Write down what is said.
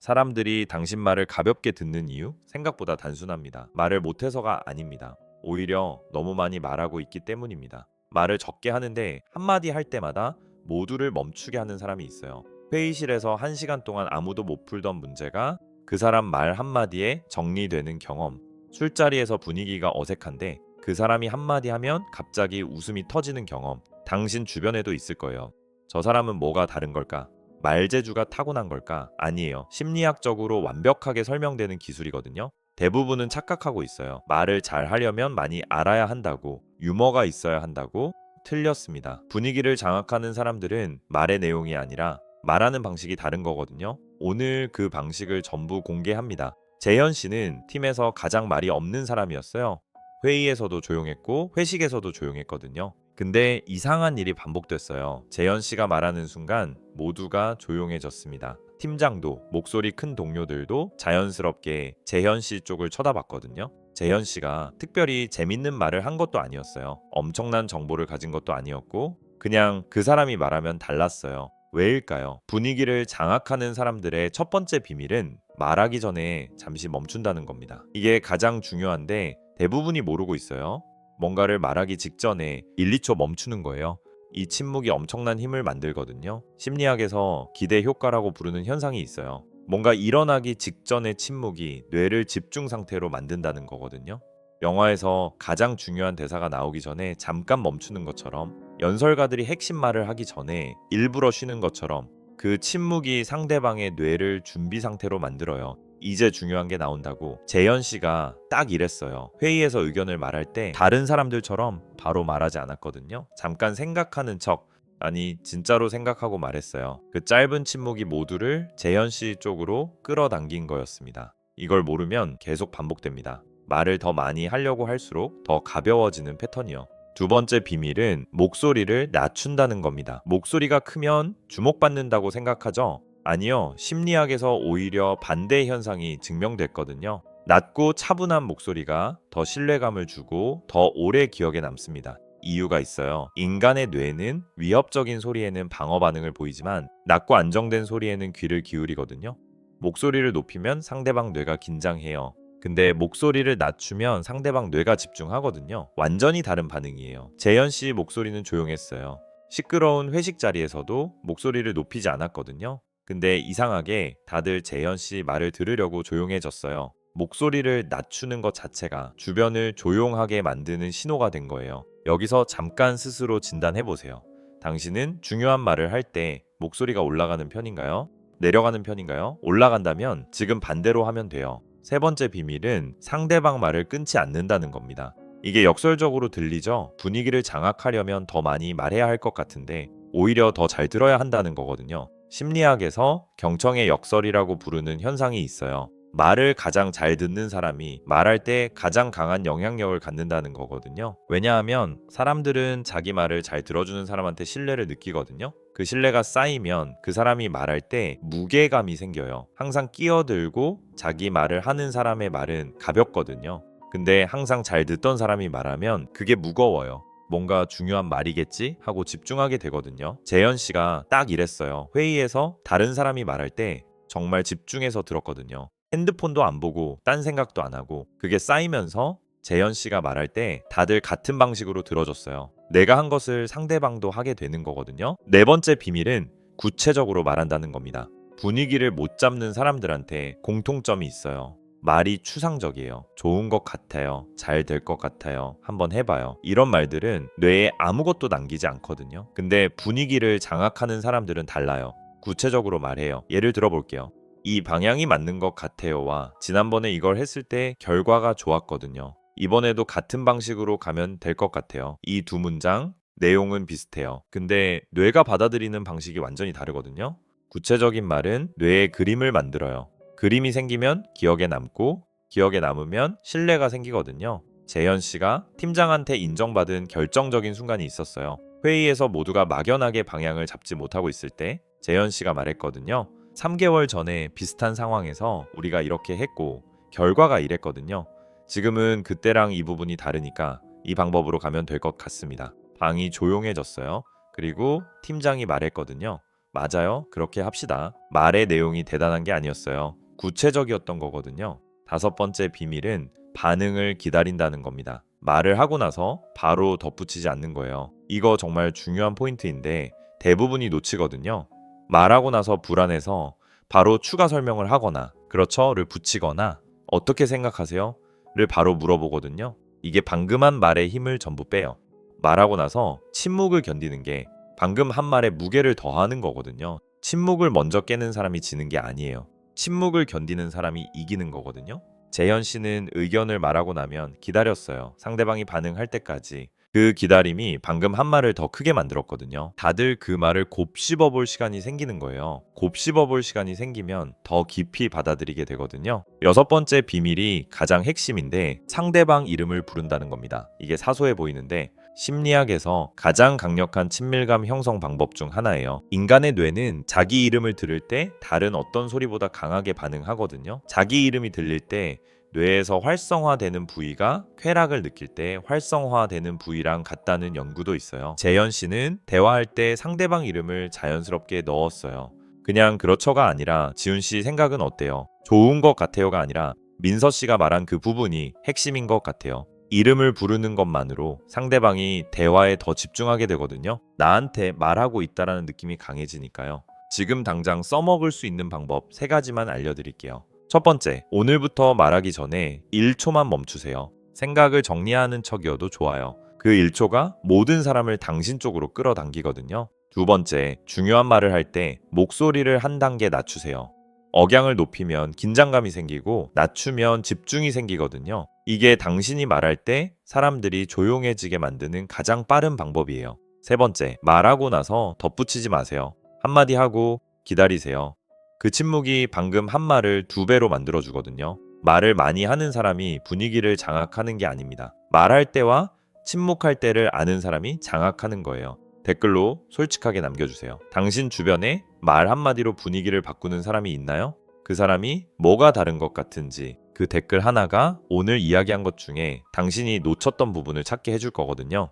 사람들이 당신 말을 가볍게 듣는 이유? 생각보다 단순합니다. 말을 못해서가 아닙니다. 오히려 너무 많이 말하고 있기 때문입니다. 말을 적게 하는데 한마디 할 때마다 모두를 멈추게 하는 사람이 있어요. 회의실에서 1시간 동안 아무도 못 풀던 문제가 그 사람 말 한마디에 정리되는 경험. 술자리에서 분위기가 어색한데 그 사람이 한마디 하면 갑자기 웃음이 터지는 경험. 당신 주변에도 있을 거예요. 저 사람은 뭐가 다른 걸까? 말재주가 타고난 걸까? 아니에요. 심리학적으로 완벽하게 설명되는 기술이거든요. 대부분은 착각하고 있어요. 말을 잘 하려면 많이 알아야 한다고, 유머가 있어야 한다고. 틀렸습니다. 분위기를 장악하는 사람들은 말의 내용이 아니라 말하는 방식이 다른 거거든요. 오늘 그 방식을 전부 공개합니다. 재현 씨는 팀에서 가장 말이 없는 사람이었어요. 회의에서도 조용했고 회식에서도 조용했거든요. 근데 이상한 일이 반복됐어요. 재현 씨가 말하는 순간 모두가 조용해졌습니다. 팀장도, 목소리 큰 동료들도 자연스럽게 재현 씨 쪽을 쳐다봤거든요. 재현 씨가 특별히 재밌는 말을 한 것도 아니었어요. 엄청난 정보를 가진 것도 아니었고 그냥 그 사람이 말하면 달랐어요. 왜일까요? 분위기를 장악하는 사람들의 첫 번째 비밀은 말하기 전에 잠시 멈춘다는 겁니다. 이게 가장 중요한데 대부분이 모르고 있어요. 뭔가를 말하기 직전에 1, 2초 멈추는 거예요. 이 침묵이 엄청난 힘을 만들거든요. 심리학에서 기대 효과라고 부르는 현상이 있어요. 뭔가 일어나기 직전의 침묵이 뇌를 집중 상태로 만든다는 거거든요. 영화에서 가장 중요한 대사가 나오기 전에 잠깐 멈추는 것처럼 연설가들이 핵심 말을 하기 전에 일부러 쉬는 것처럼 그 침묵이 상대방의 뇌를 준비 상태로 만들어요. 이제 중요한 게 나온다고. 재현 씨가 딱 이랬어요. 회의에서 의견을 말할 때 다른 사람들처럼 바로 말하지 않았거든요. 잠깐 생각하는 척, 아니 진짜로 생각하고 말했어요. 그 짧은 침묵이 모두를 재현 씨 쪽으로 끌어당긴 거였습니다. 이걸 모르면 계속 반복됩니다. 말을 더 많이 하려고 할수록 더 가벼워지는 패턴이요. 두 번째 비밀은 목소리를 낮춘다는 겁니다. 목소리가 크면 주목받는다고 생각하죠? 아니요. 심리학에서 오히려 반대 현상이 증명됐거든요. 낮고 차분한 목소리가 더 신뢰감을 주고 더 오래 기억에 남습니다. 이유가 있어요. 인간의 뇌는 위협적인 소리에는 방어 반응을 보이지만 낮고 안정된 소리에는 귀를 기울이거든요. 목소리를 높이면 상대방 뇌가 긴장해요. 근데 목소리를 낮추면 상대방 뇌가 집중하거든요. 완전히 다른 반응이에요. 재현 씨 목소리는 조용했어요. 시끄러운 회식 자리에서도 목소리를 높이지 않았거든요. 근데 이상하게 다들 재현 씨 말을 들으려고 조용해졌어요. 목소리를 낮추는 것 자체가 주변을 조용하게 만드는 신호가 된 거예요. 여기서 잠깐 스스로 진단해 보세요. 당신은 중요한 말을 할 때 목소리가 올라가는 편인가요? 내려가는 편인가요? 올라간다면 지금 반대로 하면 돼요. 세 번째 비밀은 상대방 말을 끊지 않는다는 겁니다. 이게 역설적으로 들리죠? 분위기를 장악하려면 더 많이 말해야 할 것 같은데 오히려 더 잘 들어야 한다는 거거든요. 심리학에서 경청의 역설이라고 부르는 현상이 있어요. 말을 가장 잘 듣는 사람이 말할 때 가장 강한 영향력을 갖는다는 거거든요. 왜냐하면 사람들은 자기 말을 잘 들어주는 사람한테 신뢰를 느끼거든요. 그 신뢰가 쌓이면 그 사람이 말할 때 무게감이 생겨요. 항상 끼어들고 자기 말을 하는 사람의 말은 가볍거든요. 근데 항상 잘 듣던 사람이 말하면 그게 무거워요. 뭔가 중요한 말이겠지 하고 집중하게 되거든요. 재현 씨가 딱 이랬어요. 회의에서 다른 사람이 말할 때 정말 집중해서 들었거든요. 핸드폰도 안 보고 딴 생각도 안 하고 그게 쌓이면서 재현 씨가 말할 때 다들 같은 방식으로 들어줬어요. 내가 한 것을 상대방도 하게 되는 거거든요. 네 번째 비밀은 구체적으로 말한다는 겁니다. 분위기를 못 잡는 사람들한테 공통점이 있어요. 말이 추상적이에요. 좋은 것 같아요. 잘 될 것 같아요. 한번 해봐요. 이런 말들은 뇌에 아무것도 남기지 않거든요. 근데 분위기를 장악하는 사람들은 달라요. 구체적으로 말해요. 예를 들어볼게요. 이 방향이 맞는 것 같아요와 지난번에 이걸 했을 때 결과가 좋았거든요. 이번에도 같은 방식으로 가면 될 것 같아요. 이 두 문장, 내용은 비슷해요. 근데 뇌가 받아들이는 방식이 완전히 다르거든요. 구체적인 말은 뇌의 그림을 만들어요. 그림이 생기면 기억에 남고 기억에 남으면 신뢰가 생기거든요. 재현 씨가 팀장한테 인정받은 결정적인 순간이 있었어요. 회의에서 모두가 막연하게 방향을 잡지 못하고 있을 때 재현 씨가 말했거든요. 3개월 전에 비슷한 상황에서 우리가 이렇게 했고 결과가 이랬거든요. 지금은 그때랑 이 부분이 다르니까 이 방법으로 가면 될 것 같습니다. 방이 조용해졌어요. 그리고 팀장이 말했거든요. 맞아요. 그렇게 합시다. 말의 내용이 대단한 게 아니었어요. 구체적이었던 거거든요. 다섯 번째 비밀은 반응을 기다린다는 겁니다. 말을 하고 나서 바로 덧붙이지 않는 거예요. 이거 정말 중요한 포인트인데 대부분이 놓치거든요. 말하고 나서 불안해서 바로 추가 설명을 하거나 그렇죠?를 붙이거나 어떻게 생각하세요? 를 바로 물어보거든요. 이게 방금 한 말의 힘을 전부 빼요. 말하고 나서 침묵을 견디는 게 방금 한 말에 무게를 더하는 거거든요. 침묵을 먼저 깨는 사람이 지는 게 아니에요. 침묵을 견디는 사람이 이기는 거거든요. 재현 씨는 의견을 말하고 나면 기다렸어요. 상대방이 반응할 때까지. 그 기다림이 방금 한 말을 더 크게 만들었거든요. 다들 그 말을 곱씹어 볼 시간이 생기는 거예요. 곱씹어 볼 시간이 생기면 더 깊이 받아들이게 되거든요. 여섯 번째 비밀이 가장 핵심인데 상대방 이름을 부른다는 겁니다. 이게 사소해 보이는데 심리학에서 가장 강력한 친밀감 형성 방법 중 하나예요. 인간의 뇌는 자기 이름을 들을 때 다른 어떤 소리보다 강하게 반응하거든요. 자기 이름이 들릴 때 뇌에서 활성화되는 부위가 쾌락을 느낄 때 활성화되는 부위랑 같다는 연구도 있어요. 재현 씨는 대화할 때 상대방 이름을 자연스럽게 넣었어요. 그냥 그렇죠가 아니라 지훈 씨 생각은 어때요? 좋은 것 같아요가 아니라 민서 씨가 말한 그 부분이 핵심인 것 같아요. 이름을 부르는 것만으로 상대방이 대화에 더 집중하게 되거든요. 나한테 말하고 있다라는 느낌이 강해지니까요. 지금 당장 써먹을 수 있는 방법 3가지만 알려드릴게요. 첫 번째, 오늘부터 말하기 전에 1초만 멈추세요. 생각을 정리하는 척이어도 좋아요. 그 1초가 모든 사람을 당신 쪽으로 끌어당기거든요. 두 번째, 중요한 말을 할 때 목소리를 한 단계 낮추세요. 억양을 높이면 긴장감이 생기고 낮추면 집중이 생기거든요. 이게 당신이 말할 때 사람들이 조용해지게 만드는 가장 빠른 방법이에요. 세 번째, 말하고 나서 덧붙이지 마세요. 한마디 하고 기다리세요. 그 침묵이 방금 한 말을 2배로 만들어주거든요. 말을 많이 하는 사람이 분위기를 장악하는 게 아닙니다. 말할 때와 침묵할 때를 아는 사람이 장악하는 거예요. 댓글로 솔직하게 남겨주세요. 당신 주변에 말 한마디로 분위기를 바꾸는 사람이 있나요? 그 사람이 뭐가 다른 것 같은지 그 댓글 하나가 오늘 이야기한 것 중에 당신이 놓쳤던 부분을 찾게 해줄 거거든요.